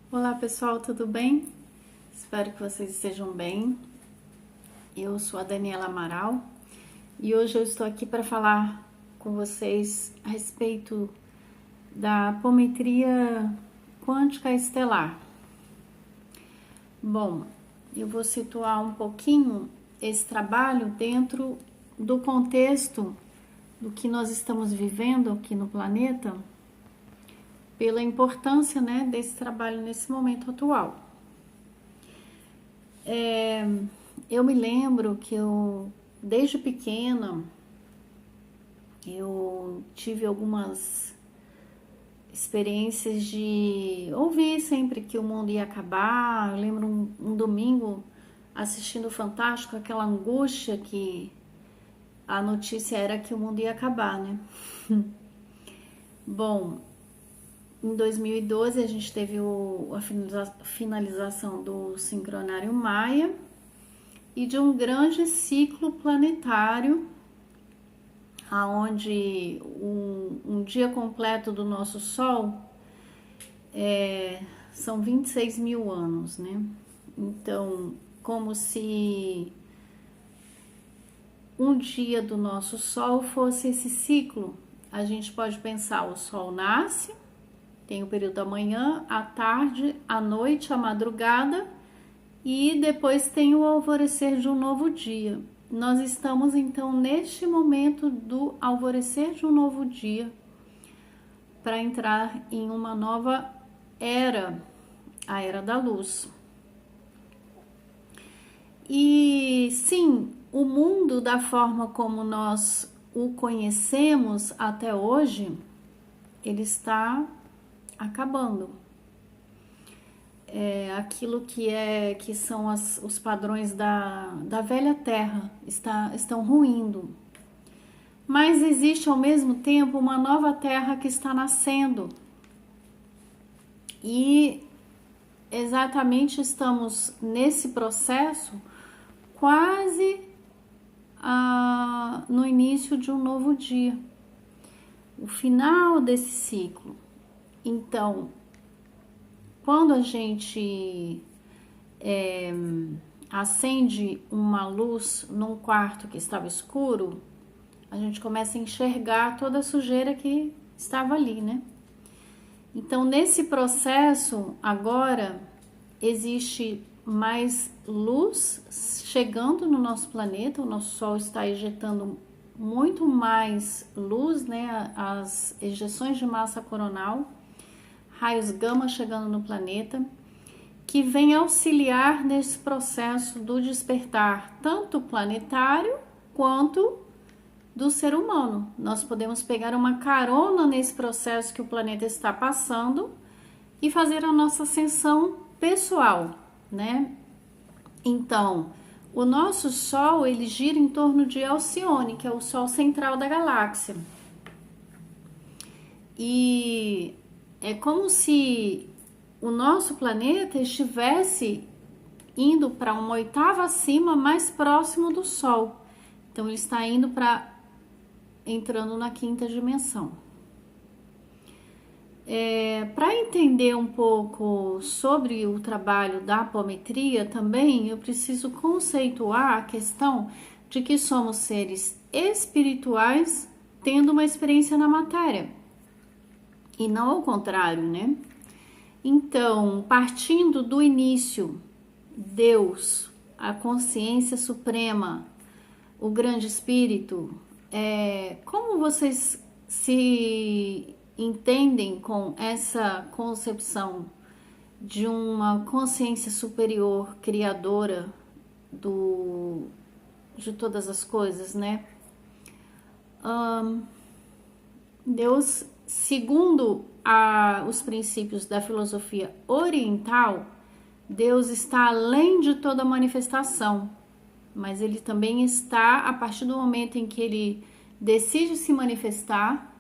Olá pessoal, tudo bem? Espero que vocês estejam bem. Eu sou a Daniela Amaral e hoje eu estou aqui para falar com vocês a respeito da apometria quântica estelar. Bom, eu vou situar um pouquinho esse trabalho dentro do contexto do que nós estamos vivendo aqui no planeta, pela importância, desse trabalho nesse momento atual. Eu me lembro que desde pequena, eu tive algumas experiências de ouvir sempre que o mundo ia acabar. Eu lembro um domingo assistindo o Fantástico, aquela angústia que a notícia era que o mundo ia acabar, né? Bom, em 2012 a gente teve a finalização do sincronário Maia e de um grande ciclo planetário, aonde um dia completo do nosso Sol são 26 mil anos, né? Então, como se um dia do nosso Sol fosse esse ciclo. A gente pode pensar, o Sol nasce, tem o período da manhã, a tarde, a noite, a madrugada e depois tem o alvorecer de um novo dia. Nós estamos então neste momento do alvorecer de um novo dia para entrar em uma nova era, a era da luz. E sim, o mundo da forma como nós o conhecemos até hoje, ele está acabando. Aquilo que são os padrões da velha terra estão ruindo. Mas existe ao mesmo tempo uma nova terra que está nascendo. E exatamente estamos nesse processo quase no início de um novo dia. O final desse ciclo. Então, quando a gente acende uma luz num quarto que estava escuro, a gente começa a enxergar toda a sujeira que estava ali, né? Então, nesse processo, agora, existe mais luz chegando no nosso planeta, o nosso Sol está ejetando muito mais luz, né? As ejeções de massa coronal, raios gama chegando no planeta, que vem auxiliar nesse processo do despertar, tanto planetário quanto do ser humano. Nós podemos pegar uma carona nesse processo que o planeta está passando e fazer a nossa ascensão pessoal, né? Então, o nosso Sol, ele gira em torno de Alcione, que é o Sol central da galáxia. E é como se o nosso planeta estivesse indo para uma oitava acima, mais próximo do Sol. Então, ele está entrando na quinta dimensão. Para entender um pouco sobre o trabalho da apometria também, eu preciso conceituar a questão de que somos seres espirituais tendo uma experiência na matéria. E não ao contrário, né? Então, partindo do início, Deus, a consciência suprema, o grande espírito, como vocês se entendem com essa concepção de uma consciência superior, criadora de todas as coisas, né? Deus, segundo os princípios da filosofia oriental, Deus está além de toda manifestação, mas ele também está, a partir do momento em que ele decide se manifestar,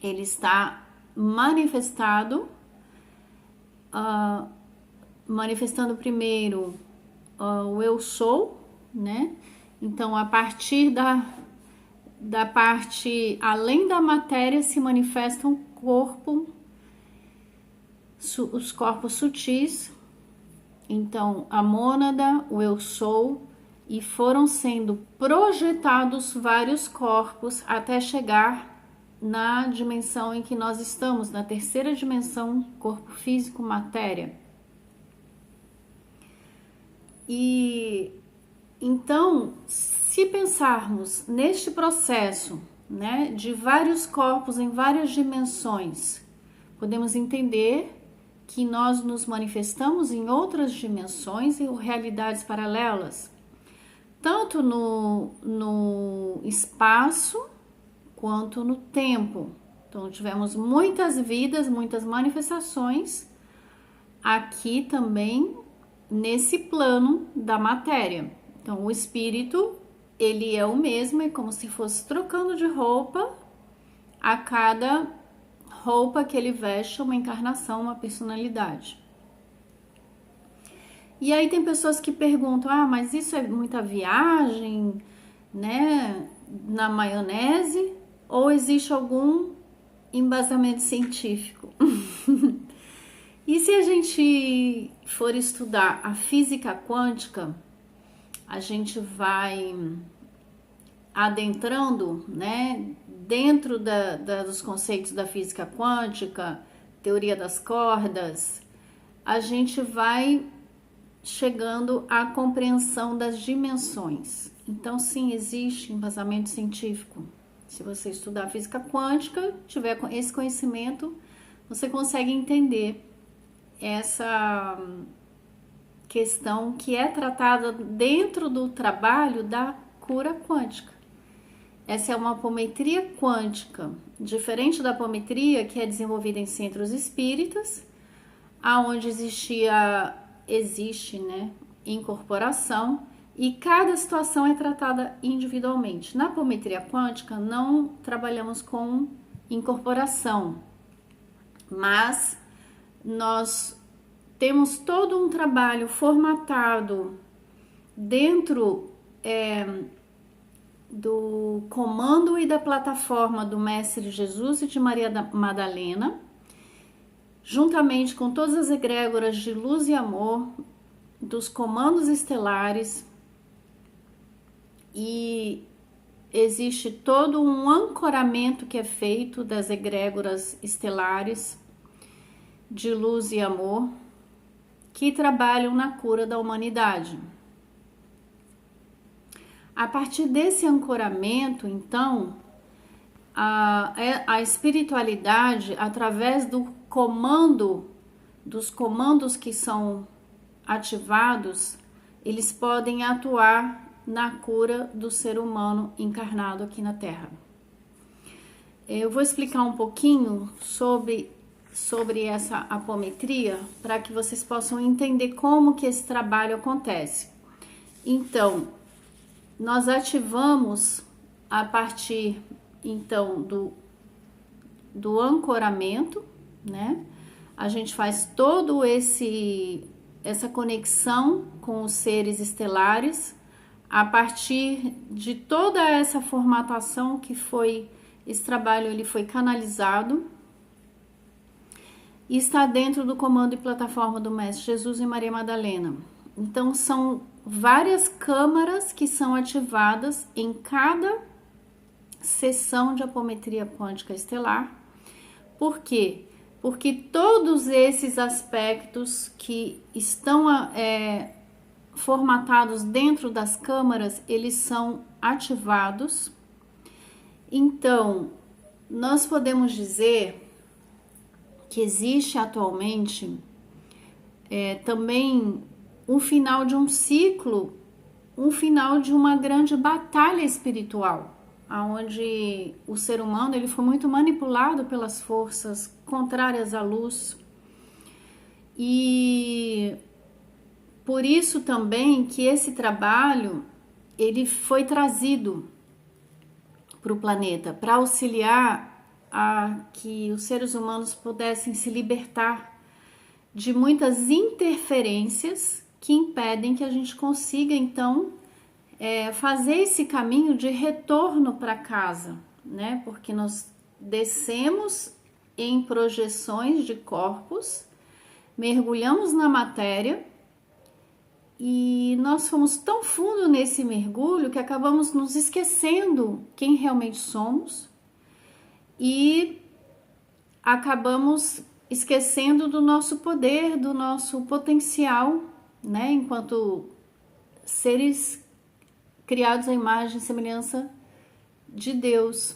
ele está manifestado, manifestando primeiro o eu sou, né? Então, a partir da parte além da matéria se manifesta um corpo os corpos sutis, então a mônada, o eu sou, e foram sendo projetados vários corpos até chegar na dimensão em que nós estamos, na terceira dimensão, corpo físico, matéria. E então, se pensarmos neste processo, né, de vários corpos em várias dimensões, podemos entender que nós nos manifestamos em outras dimensões e realidades paralelas, tanto no espaço quanto no tempo. Então, tivemos muitas vidas, muitas manifestações aqui também nesse plano da matéria. Então, o espírito, ele é o mesmo, é como se fosse trocando de roupa a cada roupa que ele veste, uma encarnação, uma personalidade. E aí tem pessoas que perguntam, mas isso é muita viagem, né, na maionese, ou existe algum embasamento científico? E se a gente for estudar a física quântica, a gente vai adentrando, né, dentro dos conceitos da física quântica, teoria das cordas, a gente vai chegando à compreensão das dimensões. Então, sim, existe embasamento científico. Se você estudar física quântica, tiver esse conhecimento, você consegue entender essa questão que é tratada dentro do trabalho da cura quântica. Essa é uma apometria quântica, diferente da apometria que é desenvolvida em centros espíritas, aonde existe, né, incorporação, e cada situação é tratada individualmente. Na apometria quântica não trabalhamos com incorporação, mas nós temos todo um trabalho formatado dentro do comando e da plataforma do Mestre Jesus e de Maria Madalena, juntamente com todas as egrégoras de luz e amor, dos comandos estelares, e existe todo um ancoramento que é feito das egrégoras estelares de luz e amor, que trabalham na cura da humanidade. A partir desse ancoramento, então, a espiritualidade, através dos comandos que são ativados, eles podem atuar na cura do ser humano encarnado aqui na Terra. Eu vou explicar um pouquinho sobre essa apometria para que vocês possam entender como que esse trabalho acontece. Então, nós ativamos a partir então do ancoramento, né? A gente faz todo essa conexão com os seres estelares a partir de toda essa formatação que foi esse trabalho, ele foi canalizado e está dentro do comando e plataforma do Mestre Jesus e Maria Madalena. Então, são várias câmaras que são ativadas em cada sessão de apometria quântica estelar. Por quê? Porque todos esses aspectos que estão formatados dentro das câmaras, eles são ativados. Então, nós podemos dizer que existe atualmente também um final de um ciclo, um final de uma grande batalha espiritual, onde o ser humano ele foi muito manipulado pelas forças contrárias à luz, e por isso também que esse trabalho ele foi trazido para o planeta, para auxiliar a que os seres humanos pudessem se libertar de muitas interferências que impedem que a gente consiga, então, fazer esse caminho de retorno para casa, né? Porque nós descemos em projeções de corpos mergulhamos na matéria e nós fomos tão fundo nesse mergulho que acabamos nos esquecendo quem realmente somos e acabamos esquecendo do nosso poder, do nosso potencial, né, enquanto seres criados à imagem e semelhança de Deus.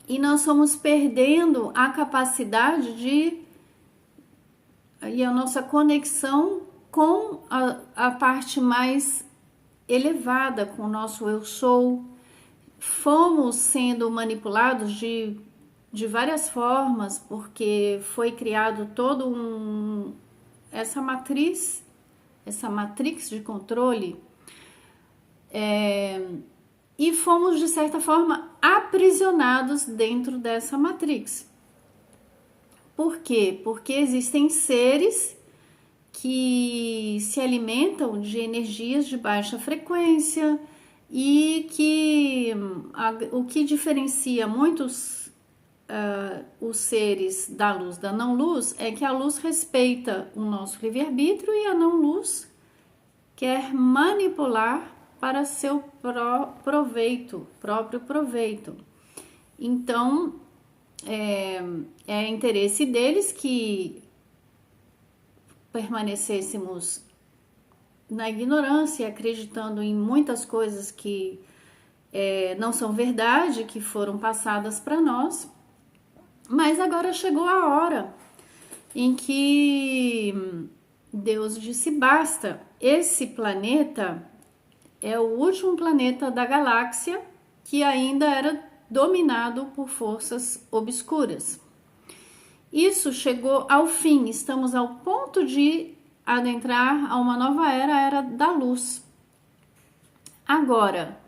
E nós fomos perdendo a capacidade e a nossa conexão com a parte mais elevada, com o nosso eu sou. Fomos sendo manipulados de várias formas, porque foi criado essa matrix de controle, e fomos, de certa forma, aprisionados dentro dessa matrix. Por quê? Porque existem seres que se alimentam de energias de baixa frequência e que o que diferencia muitos os seres da luz da não-luz é que a luz respeita o nosso livre-arbítrio e a não-luz quer manipular para seu próprio proveito. Então, é interesse deles que permanecêssemos na ignorância, acreditando em muitas coisas que não são verdade, que foram passadas para nós. Mas agora chegou a hora em que Deus disse basta. Esse planeta é o último planeta da galáxia que ainda era dominado por forças obscuras. Isso chegou ao fim, estamos ao ponto de adentrar a uma nova era, a era da luz. Agora,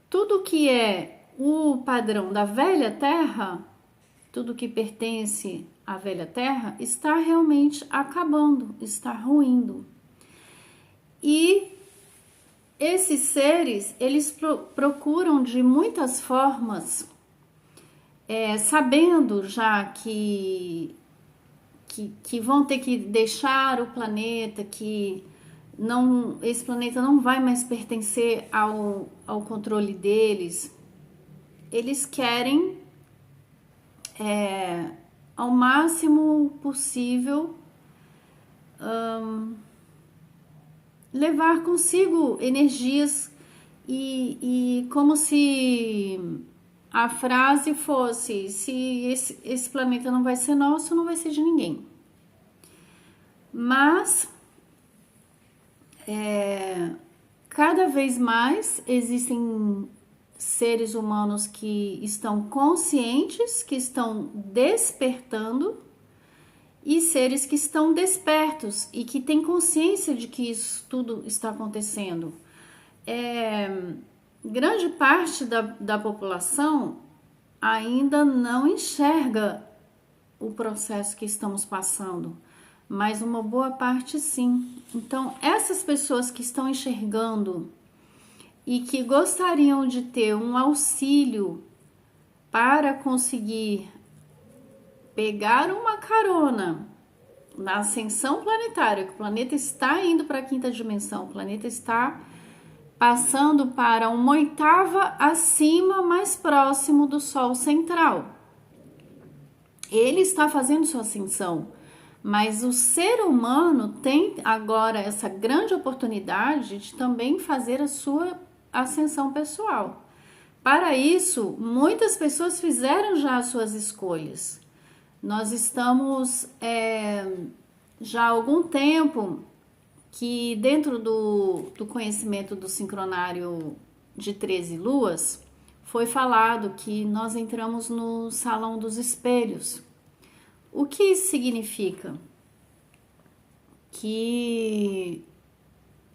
tudo que é o padrão da velha Terra, tudo que pertence à velha Terra, está realmente acabando, está ruindo. E esses seres, eles procuram de muitas formas, sabendo já que vão ter que deixar o planeta, que esse planeta não vai mais pertencer ao controle deles. Eles querem, ao máximo possível, levar consigo energias e como se a frase fosse: se esse planeta não vai ser nosso, não vai ser de ninguém. Mas cada vez mais existem seres humanos que estão conscientes, que estão despertando, e seres que estão despertos e que têm consciência de que isso tudo está acontecendo. Grande parte da população ainda não enxerga o processo que estamos passando, mas uma boa parte sim. Então, essas pessoas que estão enxergando e que gostariam de ter um auxílio para conseguir pegar uma carona na ascensão planetária, que o planeta está indo para a quinta dimensão, o planeta está passando para uma oitava acima, mais próximo do Sol central. Ele está fazendo sua ascensão, mas o ser humano tem agora essa grande oportunidade de também fazer a sua ascensão pessoal. Para isso, muitas pessoas fizeram já as suas escolhas. Nós estamos já há algum tempo que dentro do conhecimento do sincronário de 13 luas, foi falado que nós entramos no salão dos espelhos. O que isso significa? Que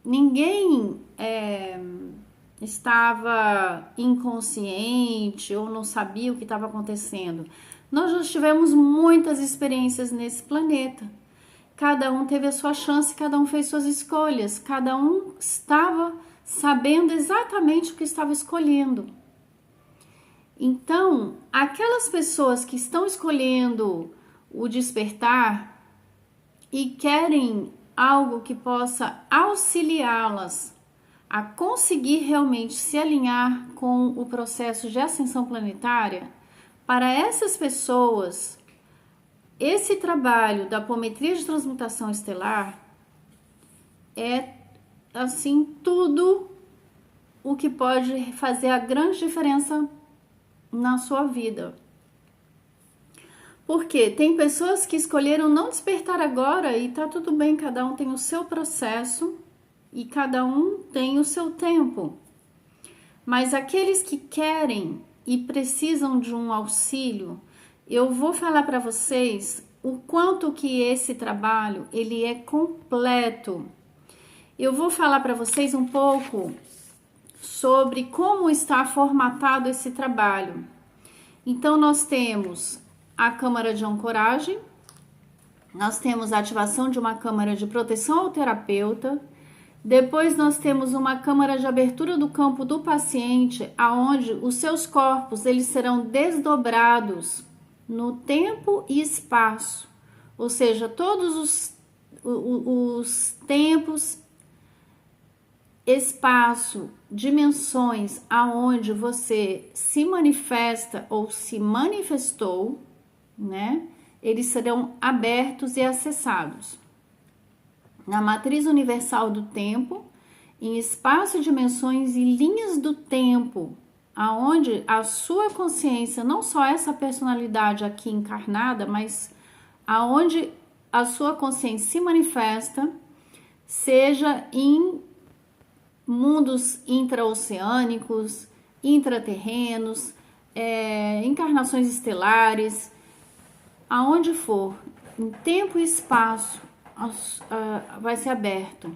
ninguém estava inconsciente ou não sabia o que estava acontecendo. Nós já tivemos muitas experiências nesse planeta. Cada um teve a sua chance, cada um fez suas escolhas, cada um estava sabendo exatamente o que estava escolhendo. Então, aquelas pessoas que estão escolhendo o despertar, e querem algo que possa auxiliá-las a conseguir realmente se alinhar com o processo de ascensão planetária, para essas pessoas, esse trabalho da apometria de transmutação estelar é, assim, tudo o que pode fazer a grande diferença na sua vida. Porque tem pessoas que escolheram não despertar agora e tá tudo bem, cada um tem o seu processo e cada um tem o seu tempo. Mas aqueles que querem e precisam de um auxílio, eu vou falar para vocês o quanto que esse trabalho ele é completo. Eu vou falar para vocês um pouco sobre como está formatado esse trabalho. Então nós temos a câmara de ancoragem, nós temos a ativação de uma câmara de proteção ao terapeuta, depois nós temos uma câmara de abertura do campo do paciente, aonde os seus corpos eles serão desdobrados no tempo e espaço, ou seja, todos os tempos, espaço, dimensões aonde você se manifesta ou se manifestou, né? Eles serão abertos e acessados. Na matriz universal do tempo, em espaço, dimensões e linhas do tempo, aonde a sua consciência, não só essa personalidade aqui encarnada, mas aonde a sua consciência se manifesta, seja em mundos intraoceânicos, intraterrenos, encarnações estelares, aonde for, em tempo e espaço, vai ser aberto.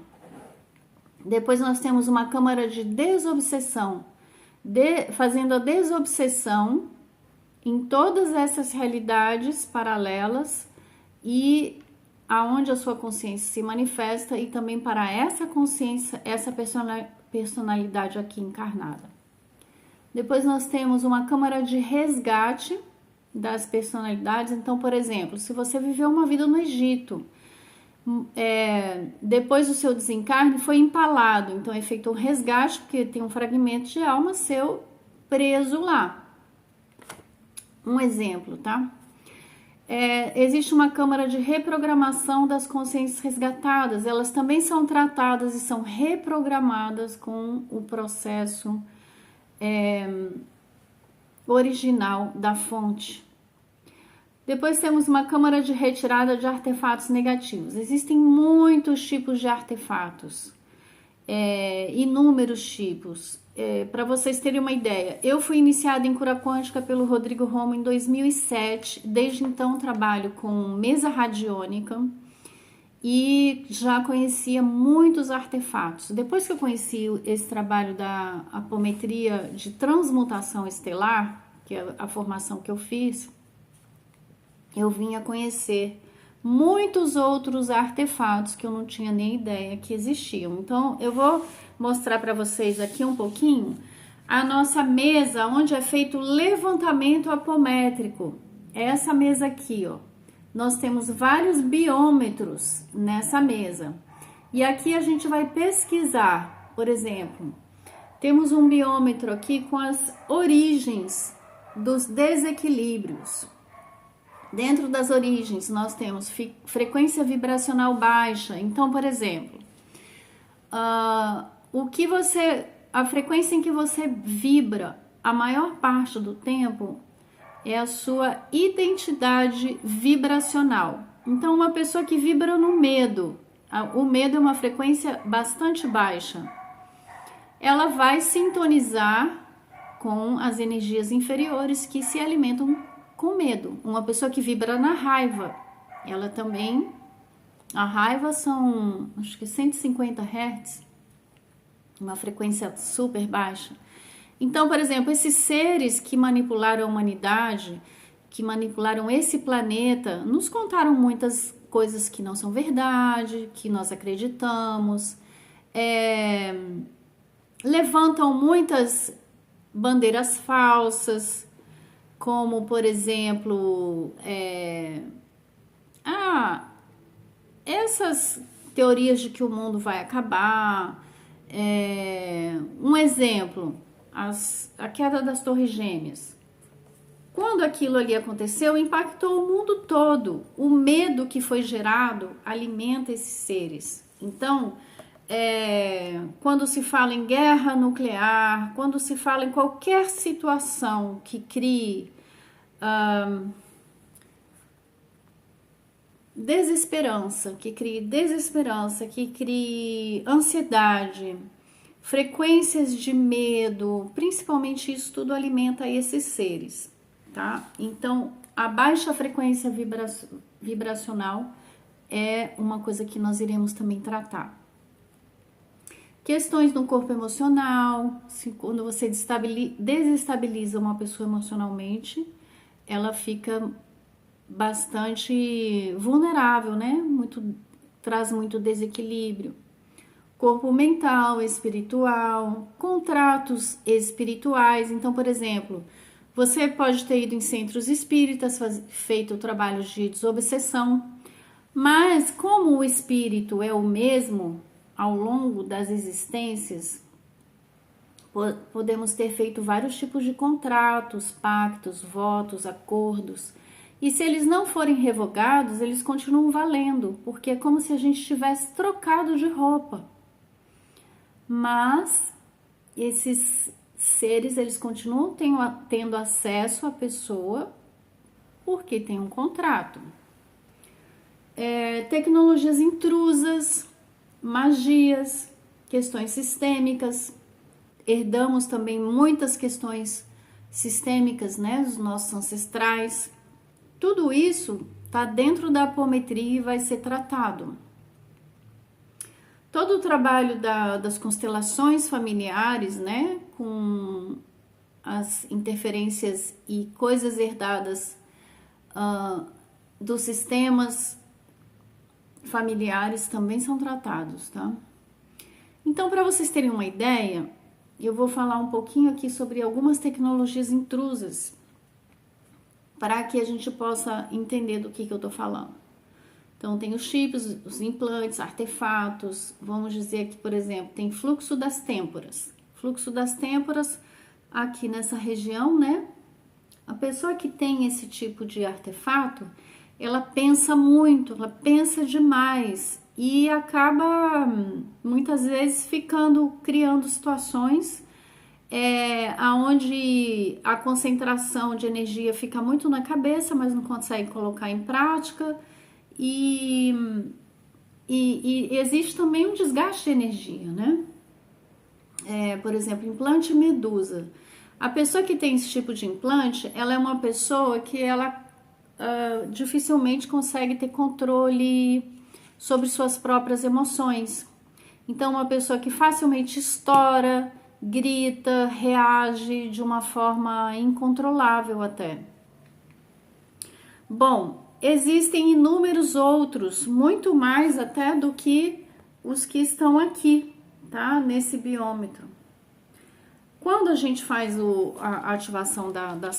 Depois nós temos uma câmara de desobsessão, fazendo a desobsessão em todas essas realidades paralelas e aonde a sua consciência se manifesta e também para essa consciência, essa personalidade aqui encarnada. Depois nós temos uma câmara de resgate das personalidades. Então, por exemplo, se você viveu uma vida no Egito, depois do seu desencarne foi empalado, então é feito um resgate, porque tem um fragmento de alma seu preso lá. Um exemplo, tá? Existe uma câmara de reprogramação das consciências resgatadas, elas também são tratadas e são reprogramadas com o processo original da fonte. Depois temos uma câmara de retirada de artefatos negativos. Existem muitos tipos de artefatos, inúmeros tipos. Para vocês terem uma ideia, eu fui iniciada em cura quântica pelo Rodrigo Romo em 2007. Desde então trabalho com mesa radiônica e já conhecia muitos artefatos. Depois que eu conheci esse trabalho da apometria de transmutação estelar, que é a formação que eu fiz, eu vim a conhecer muitos outros artefatos que eu não tinha nem ideia que existiam. Então, eu vou mostrar para vocês aqui um pouquinho a nossa mesa, onde é feito o levantamento apométrico. Essa mesa aqui, ó. Nós temos vários biômetros nessa mesa. E aqui a gente vai pesquisar, por exemplo, temos um biômetro aqui com as origens dos desequilíbrios. Dentro das origens, nós temos frequência vibracional baixa. Então, por exemplo, a frequência em que você vibra a maior parte do tempo é a sua identidade vibracional. Então, uma pessoa que vibra no medo, o medo é uma frequência bastante baixa, ela vai sintonizar com as energias inferiores que se alimentam com medo. Uma pessoa que vibra na raiva, ela também, a raiva são, acho que 150 Hz, uma frequência super baixa. Então, por exemplo, esses seres que manipularam a humanidade, que manipularam esse planeta, nos contaram muitas coisas que não são verdade, que nós acreditamos, levantam muitas bandeiras falsas, como, por exemplo, essas teorias de que o mundo vai acabar, um exemplo, a queda das Torres Gêmeas. Quando aquilo ali aconteceu, impactou o mundo todo. O medo que foi gerado alimenta esses seres. Então, quando se fala em guerra nuclear, quando se fala em qualquer situação que crie desesperança, que crie ansiedade, frequências de medo, principalmente isso tudo alimenta esses seres, tá? Então, a baixa frequência vibracional é uma coisa que nós iremos também tratar. Questões no corpo emocional, quando você desestabiliza uma pessoa emocionalmente, ela fica bastante vulnerável, né? Traz muito desequilíbrio. Corpo mental, espiritual, contratos espirituais. Então, por exemplo, você pode ter ido em centros espíritas, feito trabalhos de desobsessão, mas como o espírito é o mesmo ao longo das existências, podemos ter feito vários tipos de contratos, pactos, votos, acordos. E se eles não forem revogados, eles continuam valendo, porque é como se a gente tivesse trocado de roupa. Mas esses seres, eles continuam tendo acesso à pessoa porque tem um contrato. Tecnologias intrusas, magias, questões sistêmicas. Herdamos também muitas questões sistêmicas, né, dos nossos ancestrais. Tudo isso está dentro da apometria e vai ser tratado. Todo o trabalho das constelações familiares, né, com as interferências e coisas herdadas dos sistemas familiares também são tratados, tá? Então, para vocês terem uma ideia, eu vou falar um pouquinho aqui sobre algumas tecnologias intrusas, para que a gente possa entender do que eu tô falando. Então, tem os chips, os implantes, artefatos. Vamos dizer que, por exemplo, tem fluxo das têmporas. Fluxo das têmporas aqui nessa região, né? A pessoa que tem esse tipo de artefato, ela pensa muito, ela pensa demais e acaba muitas vezes criando situações aonde a concentração de energia fica muito na cabeça, mas não consegue colocar em prática e existe também um desgaste de energia, né? Por exemplo, implante medusa. A pessoa que tem esse tipo de implante, ela é uma pessoa que ela dificilmente consegue ter controle sobre suas próprias emoções. Então, uma pessoa que facilmente estoura, grita, reage de uma forma incontrolável até. Bom, existem inúmeros outros, muito mais até do que os que estão aqui, tá? Nesse biômetro. Quando a gente faz a ativação das